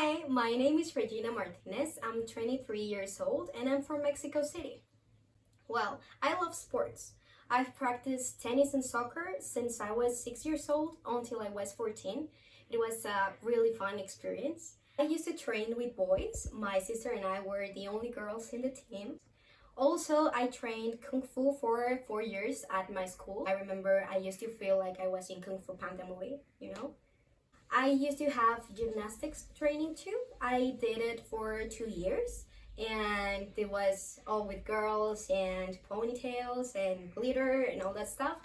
Hi, my name is Regina Martinez. I'm 23 years old and I'm from Mexico City. Well, I love sports. I've practiced tennis and soccer since I was 6 years old until I was 14. It was a really fun experience. I used to train with boys. My sister and I were the only girls in the team. Also, I trained Kung Fu for 4 years at my school. I remember I used to feel like I was in Kung Fu Panda movie. I used to have gymnastics training too. I did it for 2 years and it was all with girls and ponytails and glitter and all that stuff.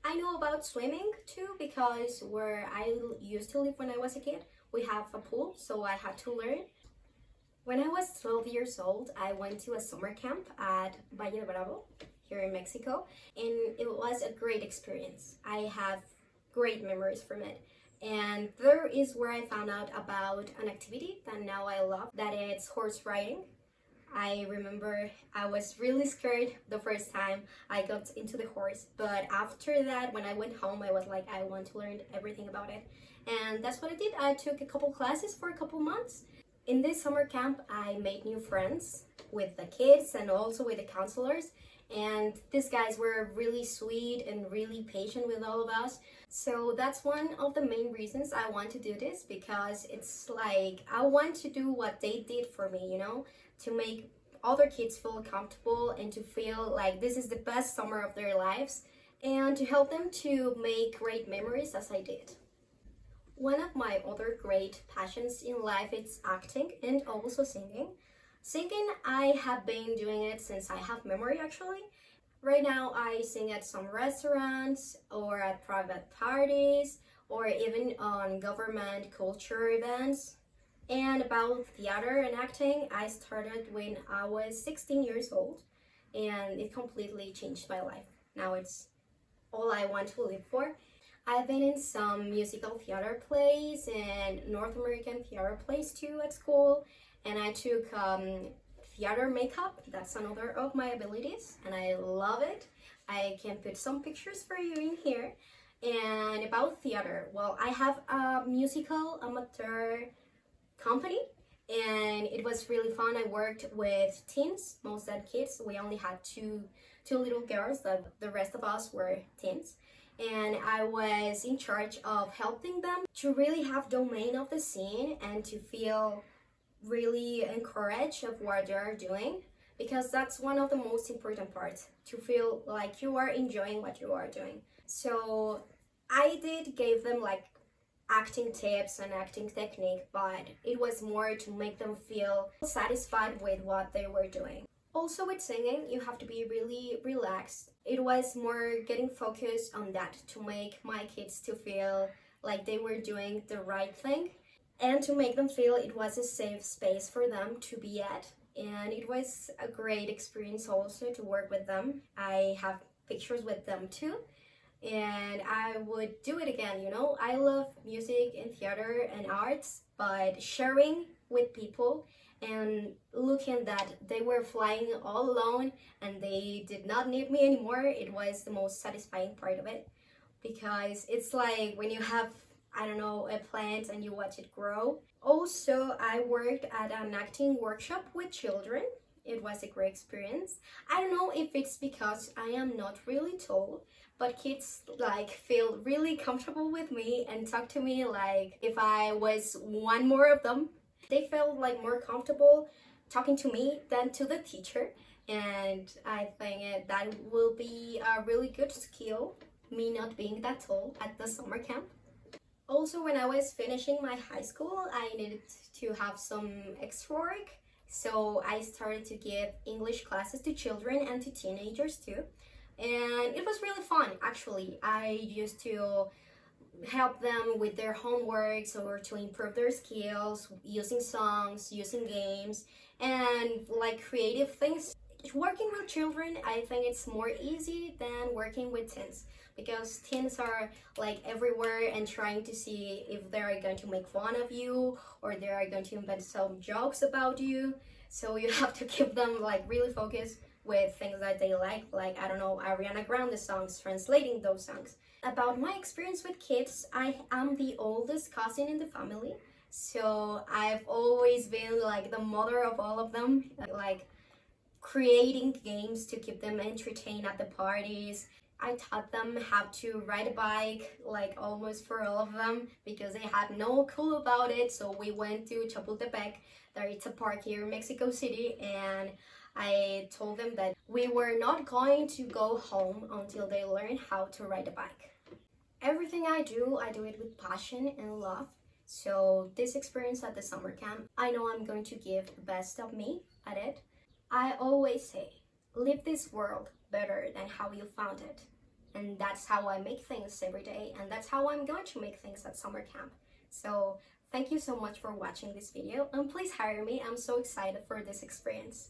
I know about swimming too because where I used to live when I was a kid, we have a pool, so I had to learn. When I was 12 years old, I went to a summer camp at Valle de Bravo here in Mexico, and it was a great experience. I have great memories from it. And there is where I found out about an activity that now I love, that it's horse riding. I remember I was really scared the first time I got into the horse, but after that, when I went home, I was like, I want to learn everything about it. And that's what I did. I took a couple classes for a couple months. In this summer camp, I made new friends with the kids and also with the counselors. And these guys were really sweet and really patient with all of us. So that's one of the main reasons I want to do this, because it's like I want to do what they did for me, to make other kids feel comfortable and to feel like this is the best summer of their lives and to help them to make great memories as I did. One of my other great passions in life is acting and also singing. Singing, I have been doing it since I have memory actually. Right now I sing at some restaurants or at private parties or even on government culture events. And about theater and acting, I started when I was 16 years old and it completely changed my life. Now it's all I want to live for. I've been in some musical theater plays and North American theater plays too at school. And I took theater makeup. That's another of my abilities and I love it. I can put some pictures for you in here. And about theater, well, I have a musical amateur company and it was really fun. I worked with teens, most of the kids. We only had two little girls, the rest of us were teens. And I was in charge of helping them to really have domain of the scene and to feel really encouraged of what they're doing, because that's one of the most important parts, to feel like you are enjoying what you are doing. So I did give them like acting tips and acting technique, but it was more to make them feel satisfied with what they were doing. Also with singing, you have to be really relaxed. It was more getting focused on that to make my kids to feel like they were doing the right thing and to make them feel it was a safe space for them to be at. And it was a great experience also to work with them. I have pictures with them too. And I would do it again, I love music and theater and arts, but sharing with people and looking that they were flying all alone and they did not need me anymore, it was the most satisfying part of it. Because it's like when you have, a plant and you watch it grow. Also, I worked at an acting workshop with children. It was a great experience. I don't know if it's because I am not really tall, but kids feel really comfortable with me and talk to me like if I was one more of them. They felt like more comfortable talking to me than to the teacher. And I think that will be a really good skill, me not being that tall at the summer camp. Also, when I was finishing my high school, I needed to have some extra work. So I started to give English classes to children and to teenagers too. And it was really fun, actually. I used to help them with their homeworks or to improve their skills using songs, using games, and creative things. Working with children, I think it's more easy than working with teens, because teens are everywhere and trying to see if they're going to make fun of you or they are going to invent some jokes about you. So you have to keep them really focused with things that they like Ariana Grande songs, translating those songs. About my experience with kids, I am the oldest cousin in the family, So I've always been like the mother of all of them, like creating games to keep them entertained at the parties. I taught them how to ride a bike, like almost for all of them, because they had no clue about it. So we went to Chapultepec, there it's a park here in Mexico City, and I told them that we were not going to go home until they learn how to ride a bike. Everything I do it with passion and love. So this experience at the summer camp, I know I'm going to give the best of me at it. I always say, leave this world better than how you found it. And that's how I make things every day, and that's how I'm going to make things at summer camp. So thank you so much for watching this video, and please hire me. I'm so excited for this experience.